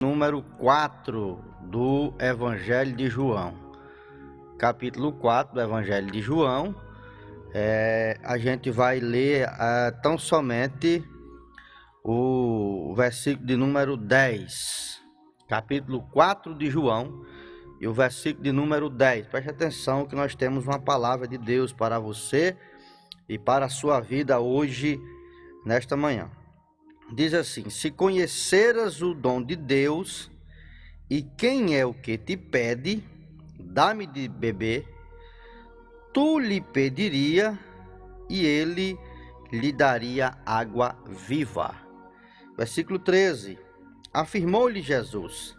Número 4 do Evangelho de João. Capítulo 4 do Evangelho de João. A gente vai ler tão somente o versículo de número 10. Capítulo 4 de João e o versículo de número 10. Preste atenção que nós temos uma palavra de Deus para você e para a sua vida hoje, nesta manhã. Diz assim: se conheceras o dom de Deus e quem é o que te pede, dá-me de beber, tu lhe pediria e ele lhe daria água viva. Versículo 13. Afirmou-lhe Jesus: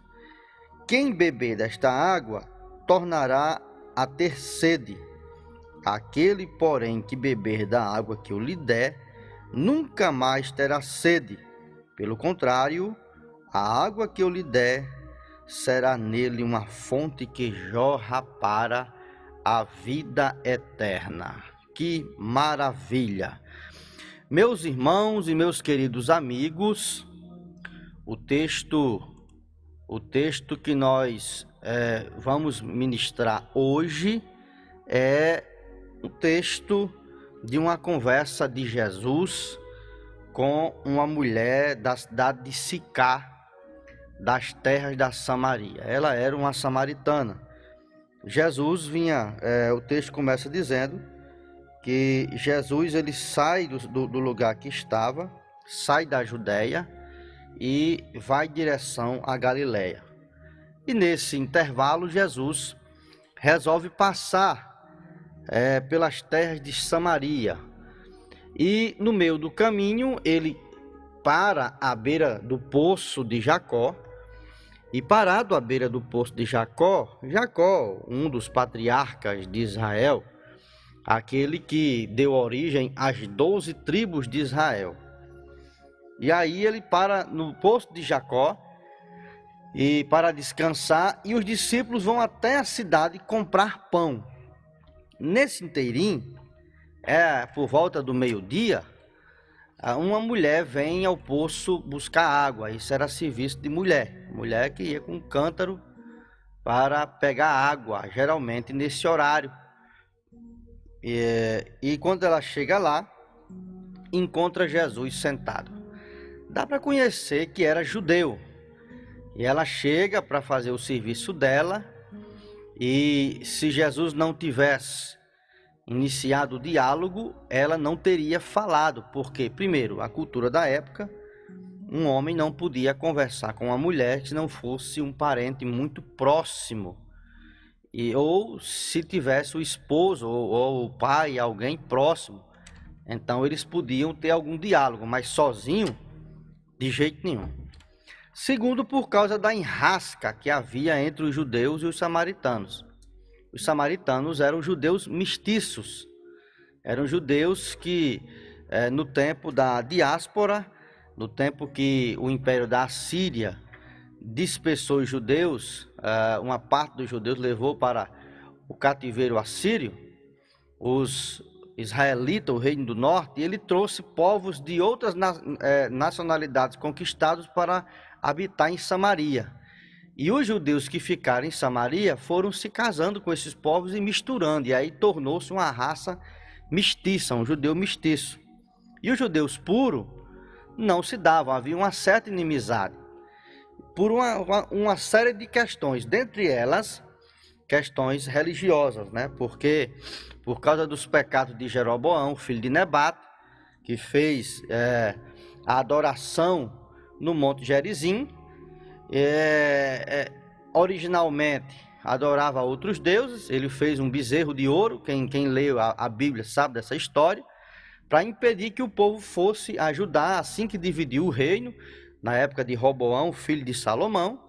quem beber desta água tornará a ter sede. Aquele, porém, que beber da água que eu lhe der, nunca mais terá sede. Pelo contrário, a água que eu lhe der será nele uma fonte que jorra para a vida eterna. Que maravilha! Meus irmãos e meus queridos amigos, o texto que nós vamos ministrar hoje é um texto de uma conversa de Jesus com uma mulher da cidade de Sicá, das terras da Samaria. Ela era uma samaritana. Jesus vinha, o texto começa dizendo que Jesus ele sai do lugar que estava, sai da Judéia e vai em direção à Galileia. E nesse intervalo Jesus resolve passar pelas terras de Samaria. E no meio do caminho ele para à beira do poço de Jacó. E parado à beira do poço de Jacó, um dos patriarcas de Israel, aquele que deu origem às 12 tribos de Israel. E aí ele para no poço de Jacó e para descansar, e os discípulos vão até a cidade comprar pão. Nesse inteirinho, por volta do meio-dia, uma mulher vem ao poço buscar água. Isso era serviço de mulher que ia com um cântaro para pegar água, geralmente nesse horário. E quando ela chega lá, encontra Jesus sentado. Dá para conhecer que era judeu. E ela chega para fazer o serviço dela, e se Jesus não tivesse iniciado o diálogo, ela não teria falado, porque, primeiro, a cultura da época, um homem não podia conversar com uma mulher se não fosse um parente muito próximo, ou se tivesse o esposo ou o pai, alguém próximo, então eles podiam ter algum diálogo, mas sozinho, de jeito nenhum. Segundo, por causa da enrasca que havia entre os judeus e os samaritanos. Os samaritanos eram judeus mestiços, eram judeus que no tempo da diáspora, no tempo que o império da Assíria dispersou os judeus, uma parte dos judeus levou para o cativeiro assírio, os israelitas, o reino do norte, e ele trouxe povos de outras nacionalidades conquistados para habitar em Samaria. E os judeus que ficaram em Samaria foram se casando com esses povos e misturando, e aí tornou-se uma raça mestiça, um judeu mestiço. E os judeus puros não se davam, havia uma certa inimizade, por uma série de questões, dentre elas, questões religiosas, né? Porque, por causa dos pecados de Jeroboão, filho de Nebate, que fez a adoração no Monte Gerizim, originalmente adorava outros deuses. Ele fez um bezerro de ouro, quem leu a Bíblia sabe dessa história, para impedir que o povo fosse a Judá assim que dividiu o reino, na época de Roboão, filho de Salomão.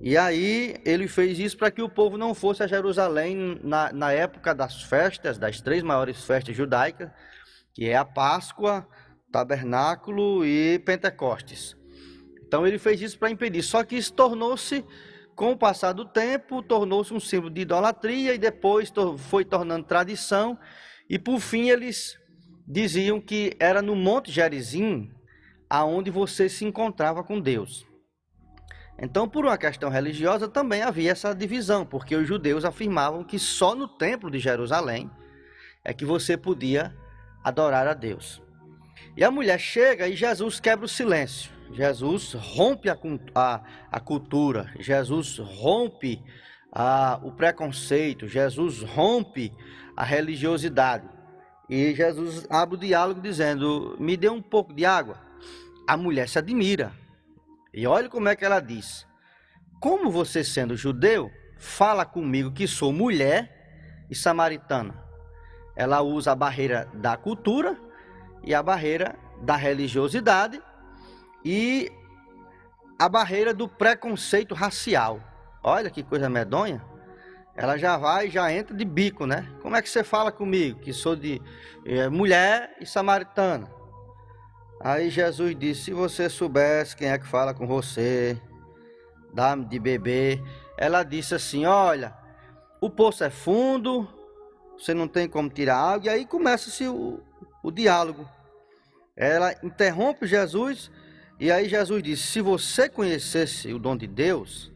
E aí ele fez isso para que o povo não fosse a Jerusalém na época das festas, das 3 maiores festas judaicas, que é a Páscoa, Tabernáculo e Pentecostes. Então ele fez isso para impedir, só que isso tornou-se, com o passar do tempo, tornou-se um símbolo de idolatria e depois foi tornando tradição, e por fim eles diziam que era no Monte Gerizim aonde você se encontrava com Deus. Então, por uma questão religiosa, também havia essa divisão, porque os judeus afirmavam que só no templo de Jerusalém é que você podia adorar a Deus. E a mulher chega e Jesus quebra o silêncio. Jesus rompe a cultura, Jesus rompe o preconceito, Jesus rompe a religiosidade. E Jesus abre o diálogo dizendo: me dê um pouco de água. A mulher se admira. E olha como é que ela diz: como você, sendo judeu, fala comigo que sou mulher e samaritana? Ela usa a barreira da cultura e a barreira da religiosidade e a barreira do preconceito racial. Olha que coisa medonha. Ela já entra de bico, né? Como é que você fala comigo que sou de mulher e samaritana? Aí Jesus disse: se você soubesse quem é que fala com você, dá-me de beber. Ela disse assim: olha, o poço é fundo, você não tem como tirar água. E aí começa-se o diálogo. Ela interrompe Jesus e aí Jesus disse: se você conhecesse o dom de Deus,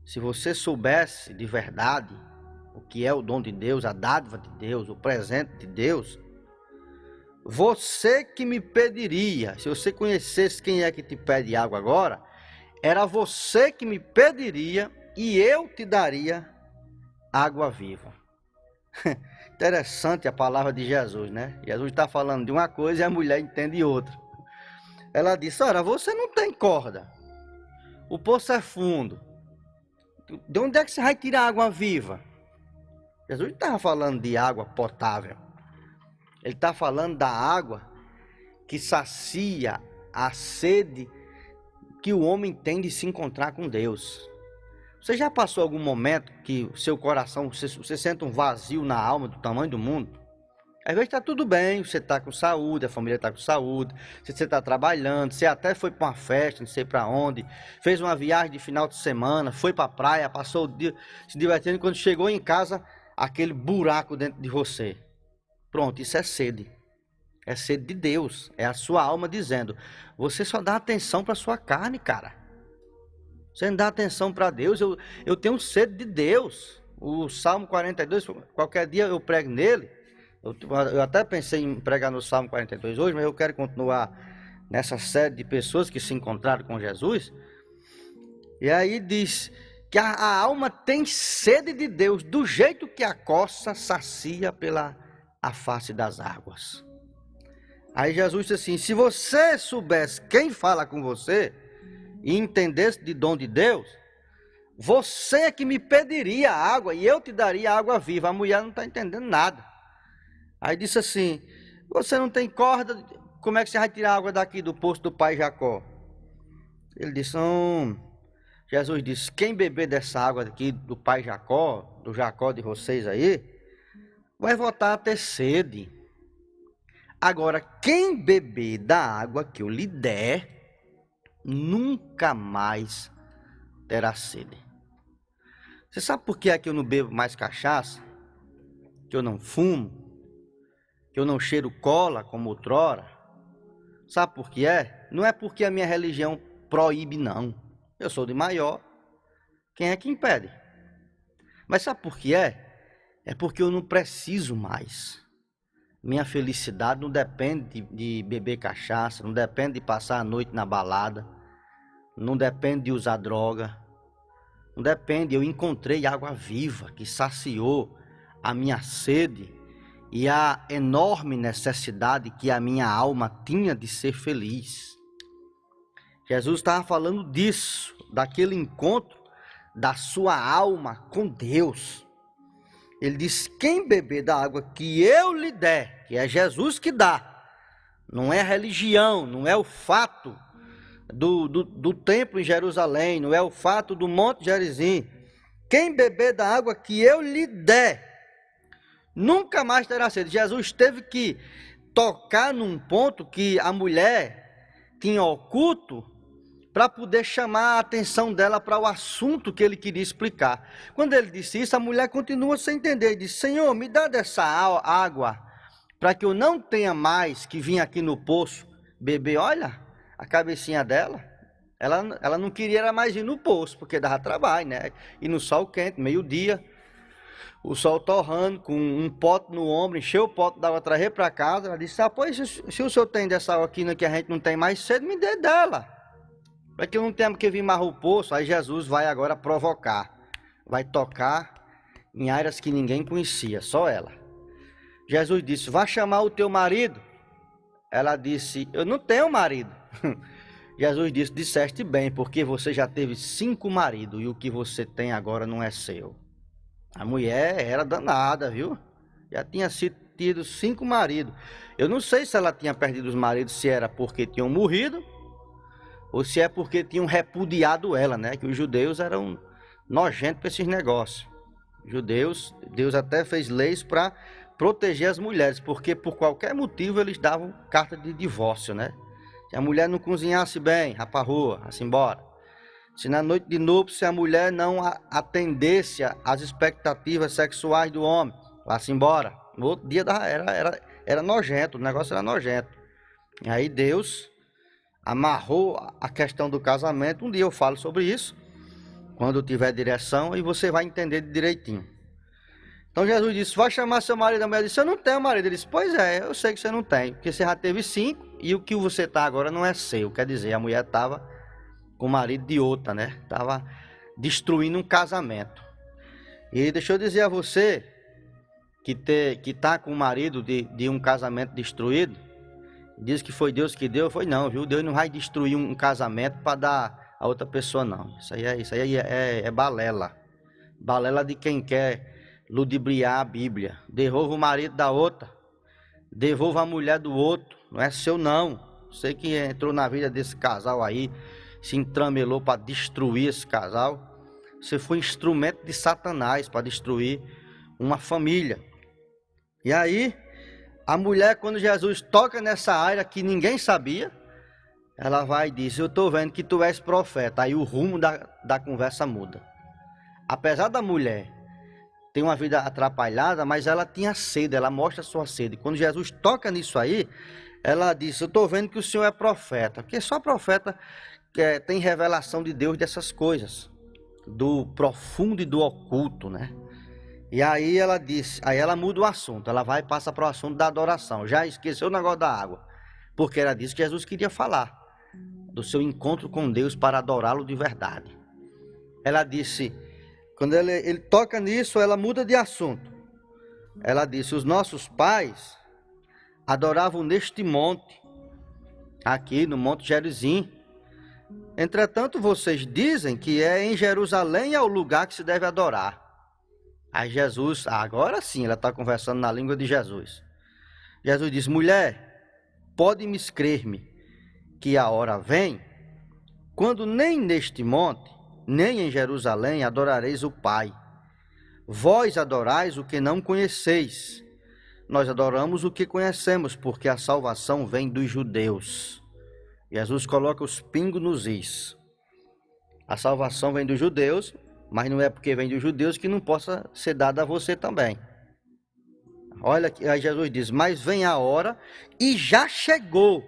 se você soubesse de verdade o que é o dom de Deus, a dádiva de Deus, o presente de Deus, você que me pediria, se você conhecesse quem é que te pede água agora, era você que me pediria e eu te daria água viva. Interessante a palavra de Jesus, né? Jesus está falando de uma coisa e a mulher entende outra. Ela disse: ora, você não tem corda, o poço é fundo, de onde é que você vai tirar água viva? Jesus não estava falando de água potável. Ele está falando da água que sacia a sede que o homem tem de se encontrar com Deus. Você já passou algum momento que o seu coração, você sente um vazio na alma do tamanho do mundo? Às vezes está tudo bem, você está com saúde, a família está com saúde, você está trabalhando, você até foi para uma festa, não sei para onde, fez uma viagem de final de semana, foi para a praia, passou o dia se divertindo, quando chegou em casa, aquele buraco dentro de você. Pronto, isso é sede. É sede de Deus. É a sua alma dizendo: você só dá atenção para a sua carne, cara. Você não dá atenção para Deus. Eu tenho sede de Deus. O Salmo 42, qualquer dia eu prego nele. Eu até pensei em pregar no Salmo 42 hoje, mas eu quero continuar nessa série de pessoas que se encontraram com Jesus. E aí diz que a alma tem sede de Deus, do jeito que a coça sacia pela a face das águas. Aí Jesus disse assim: se você soubesse quem fala com você e entendesse de dom de Deus, você é que me pediria água e eu te daria água viva. A mulher não está entendendo nada. Aí disse assim: você não tem corda, como é que você vai tirar água daqui do poço do pai Jacó? Ele disse: Jesus disse: quem beber dessa água aqui do pai Jacó, do Jacó de vocês aí, vai voltar a ter sede. Agora, quem beber da água que eu lhe der, nunca mais terá sede. Você sabe por que é que eu não bebo mais cachaça? Que eu não fumo? Que eu não cheiro cola como outrora? Sabe por que é? Não é porque a minha religião proíbe, não. Eu sou de maior. Quem é que impede? Mas sabe por que é? É porque eu não preciso mais. Minha felicidade não depende de beber cachaça, não depende de passar a noite na balada, não depende de usar droga, não depende. Eu encontrei água viva que saciou a minha sede e a enorme necessidade que a minha alma tinha de ser feliz. Jesus estava falando disso, daquele encontro da sua alma com Deus. Ele diz: quem beber da água que eu lhe der, que é Jesus que dá, não é a religião, não é o fato do templo em Jerusalém, não é o fato do Monte Gerizim. Quem beber da água que eu lhe der, nunca mais terá sede. Jesus teve que tocar num ponto que a mulher tinha oculto, para poder chamar a atenção dela para o assunto que ele queria explicar. Quando ele disse isso, a mulher continua sem entender. Ele disse: Senhor, me dá dessa água, para que eu não tenha mais que vir aqui no poço beber. Olha a cabecinha dela. Ela não queria era mais ir no poço, porque dava trabalho, né? E no sol quente, meio-dia, o sol torrando, com um pote no ombro, encheu o pote d'água, trazer para casa. Ela disse, pois se o senhor tem dessa água aqui que a gente não tem mais cedo, me dê dela. Para que eu não tenha que vir mais o poço. Aí Jesus vai agora provocar. Vai tocar em áreas que ninguém conhecia, só ela. Jesus disse, vá chamar o teu marido. Ela disse, eu não tenho marido. Jesus disse, disseste bem, porque você já teve 5 maridos e o que você tem agora não é seu. A mulher era danada, viu? Já tinha tido 5 maridos. Eu não sei se ela tinha perdido os maridos, se era porque tinham morrido ou se é porque tinham repudiado ela, né? Que os judeus eram nojentos para esses negócios. Judeus, Deus até fez leis para proteger as mulheres, porque por qualquer motivo eles davam carta de divórcio, né? Se a mulher não cozinhasse bem, vá pra rua, vá-se embora. Se na noite de núpcias a mulher não atendesse às expectativas sexuais do homem, vá-se embora. No outro dia era nojento, o negócio era nojento. E aí Deus amarrou a questão do casamento. Um dia eu falo sobre isso, quando tiver direção, e você vai entender direitinho. Então Jesus disse, vai chamar seu marido. A mulher disse, eu não tenho marido. Ele disse, pois é, eu sei que você não tem, porque você já teve 5 e o que você está agora não é seu. Quer dizer, a mulher estava com o marido de outra, né? Estava destruindo um casamento. E deixa eu dizer a você que está com o marido de um casamento destruído, diz que foi Deus que deu, foi não, viu? Deus não vai destruir um casamento para dar a outra pessoa, não. Isso aí é balela. Balela de quem quer ludibriar a Bíblia. Devolva o marido da outra, devolva a mulher do outro, não é seu não. Você que entrou na vida desse casal aí, se entramelou para destruir esse casal, você foi instrumento de Satanás para destruir uma família. E aí, a mulher, quando Jesus toca nessa área que ninguém sabia, ela vai e diz, eu estou vendo que tu és profeta. Aí o rumo da conversa muda. Apesar da mulher tem uma vida atrapalhada, mas ela tinha sede, ela mostra a sua sede. Quando Jesus toca nisso aí, ela disse, eu estou vendo que o Senhor é profeta, porque só profeta tem revelação de Deus dessas coisas, do profundo e do oculto, né? E aí ela disse, aí ela muda o assunto, ela vai e passa para o assunto da adoração, já esqueceu o negócio da água, porque era disso que Jesus queria falar, do seu encontro com Deus para adorá-lo de verdade. Ela disse, quando ele toca nisso, ela muda de assunto. Ela disse, os nossos pais adoravam neste monte, aqui no Monte Gerizim. Entretanto, vocês dizem que é em Jerusalém é o lugar que se deve adorar. Aí Jesus, agora sim, ela está conversando na língua de Jesus. Jesus diz, mulher, pode-me crer-me que a hora vem, quando nem neste monte, nem em Jerusalém adorareis o Pai. Vós adorais o que não conheceis. Nós adoramos o que conhecemos, porque a salvação vem dos judeus. Jesus coloca os pingos nos is. A salvação vem dos judeus, mas não é porque vem dos judeus que não possa ser dada a você também. Olha aqui, aí Jesus diz, mas vem a hora, e já chegou,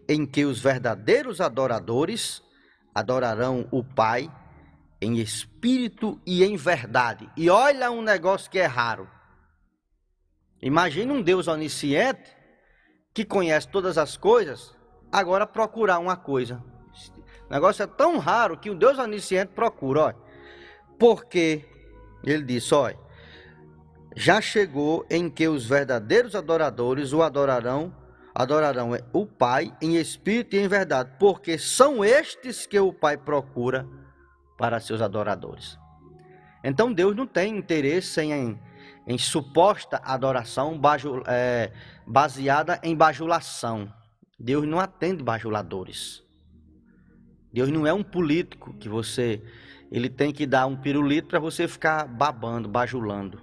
em que os verdadeiros adoradores adorarão o Pai em espírito e em verdade. E olha um negócio que é raro. Imagina um Deus onisciente, que conhece todas as coisas, agora procurar uma coisa. O negócio é tão raro que o Deus onisciente procura, olha. Porque ele disse, olha, já chegou em que os verdadeiros adoradores o adorarão o Pai em espírito e em verdade, porque são estes que o Pai procura para seus adoradores. Então Deus não tem interesse em suposta adoração baseada em bajulação. Deus não atende bajuladores. Deus não é um político que ele tem que dar um pirulito para você ficar babando, bajulando.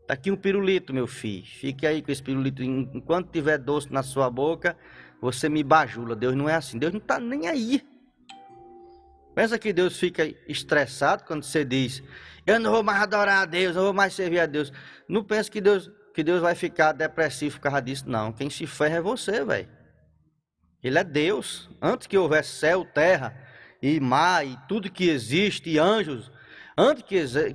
Tá aqui um pirulito, meu filho. Fique aí com esse pirulito. Enquanto tiver doce na sua boca, você me bajula. Deus não é assim. Deus não está nem aí. Pensa que Deus fica estressado quando você diz, eu não vou mais adorar a Deus, não vou mais servir a Deus. Não pensa que Deus vai ficar depressivo por causa disso, não. Quem se ferra é você, velho. Ele é Deus. Antes que houvesse céu, terra, e mar, e tudo que existe, e anjos, antes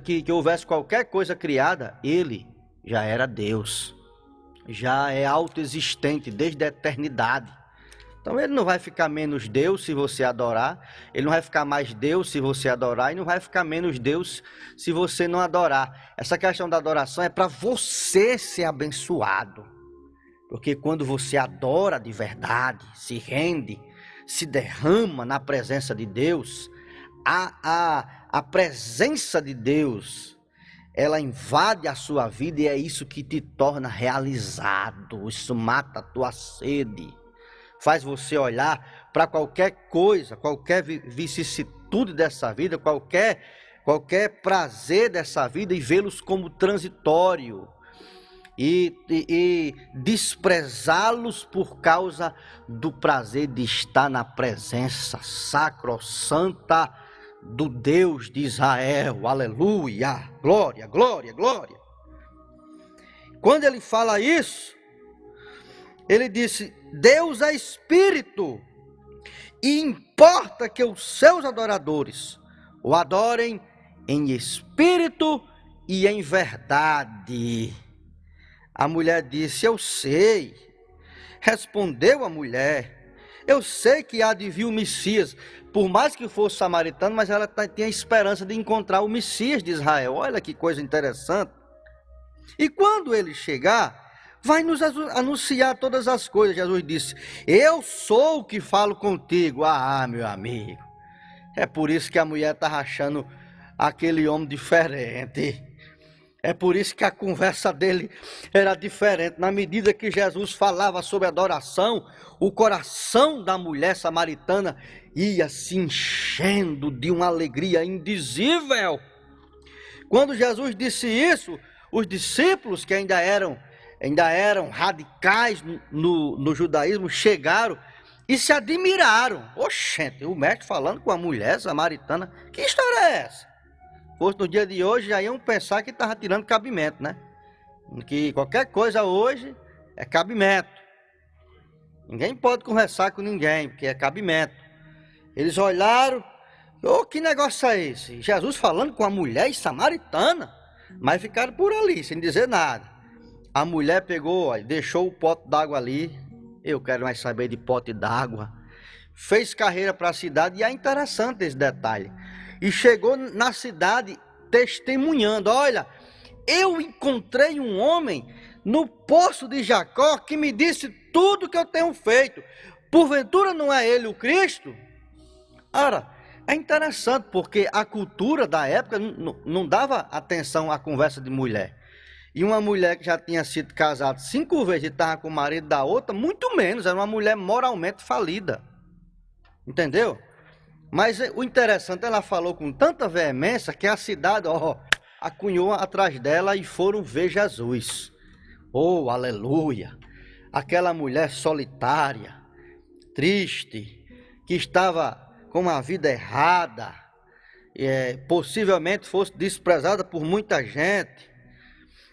que houvesse qualquer coisa criada, ele já era Deus, já é autoexistente desde a eternidade. Então ele não vai ficar menos Deus se você adorar, ele não vai ficar mais Deus se você adorar, e não vai ficar menos Deus se você não adorar. Essa questão da adoração é para você ser abençoado, porque quando você adora de verdade, se rende, se derrama na presença de Deus, a presença de Deus, ela invade a sua vida, e é isso que te torna realizado. Isso mata a tua sede, faz você olhar para qualquer coisa, qualquer vicissitude dessa vida, qualquer prazer dessa vida, e vê-los como transitório, e desprezá-los por causa do prazer de estar na presença sacrossanta do Deus de Israel. Aleluia, glória, glória, glória. Quando ele fala isso, ele disse: Deus é espírito, e importa que os seus adoradores o adorem em espírito e em verdade. A mulher disse: eu sei. Respondeu a mulher: eu sei que há de vir o Messias. Por mais que fosse samaritano, mas ela tinha esperança de encontrar o Messias de Israel. Olha que coisa interessante. E quando ele chegar, vai nos anunciar todas as coisas. Jesus disse: eu sou o que falo contigo. Ah, meu amigo, é por isso que a mulher está achando aquele homem diferente. É por isso que a conversa dele era diferente. Na medida que Jesus falava sobre adoração, o coração da mulher samaritana ia se enchendo de uma alegria indizível. Quando Jesus disse isso, os discípulos, que ainda eram radicais no judaísmo, chegaram e se admiraram. Oxente, o mestre falando com a mulher samaritana, que história é essa? Fosse no dia de hoje, já iam pensar que estava tirando cabimento, né? Que qualquer coisa hoje é cabimento. Ninguém pode conversar com ninguém, porque é cabimento. Eles olharam: que negócio é esse? Jesus falando com a mulher samaritana? Mas ficaram por ali, sem dizer nada. A mulher pegou, deixou o pote d'água ali. Eu quero mais saber de pote d'água. Fez carreira para a cidade, e é interessante esse detalhe. E chegou na cidade testemunhando: olha, eu encontrei um homem no poço de Jacó que me disse tudo que eu tenho feito. Porventura não é ele o Cristo? Ora, é interessante, porque a cultura da época não dava atenção à conversa de mulher. E uma mulher que já tinha sido casada 5 vezes e estava com o marido da outra, muito menos, era uma mulher moralmente falida. Entendeu? Mas o interessante, ela falou com tanta veemência que a cidade, acunhou atrás dela e foram ver Jesus. Oh, aleluia! Aquela mulher solitária, triste, que estava com uma vida errada, possivelmente fosse desprezada por muita gente,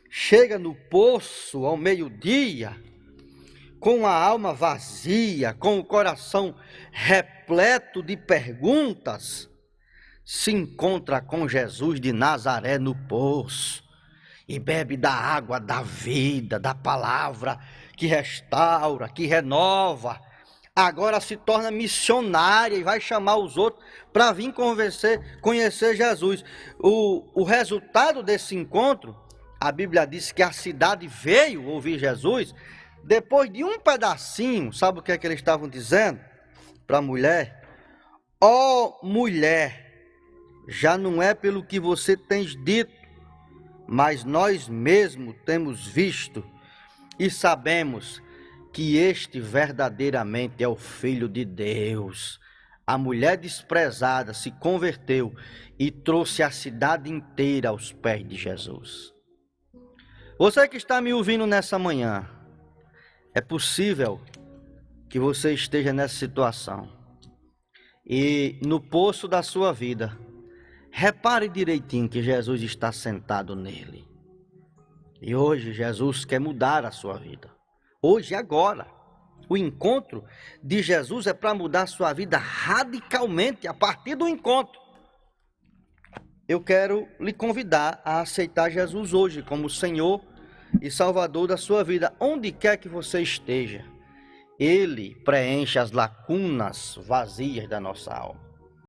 chega no poço ao meio-dia, com a alma vazia, com o coração repleto de perguntas, se encontra com Jesus de Nazaré no poço e bebe da água da vida, da palavra que restaura, que renova. Agora se torna missionária e vai chamar os outros para vir conhecer Jesus. O resultado desse encontro, a Bíblia diz que a cidade veio ouvir Jesus. Depois de um pedacinho, sabe o que é que eles estavam dizendo para a mulher? Ó mulher, já não é pelo que você tens dito, mas nós mesmos temos visto e sabemos que este verdadeiramente é o Filho de Deus. A mulher desprezada se converteu e trouxe a cidade inteira aos pés de Jesus. Você que está me ouvindo nessa manhã, é possível que você esteja nessa situação e no poço da sua vida, repare direitinho que Jesus está sentado nele. E hoje Jesus quer mudar a sua vida. Hoje, agora. O encontro de Jesus é para mudar a sua vida radicalmente a partir do encontro. Eu quero lhe convidar a aceitar Jesus hoje como Senhor e Salvador da sua vida, onde quer que você esteja. Ele preenche as lacunas vazias da nossa alma.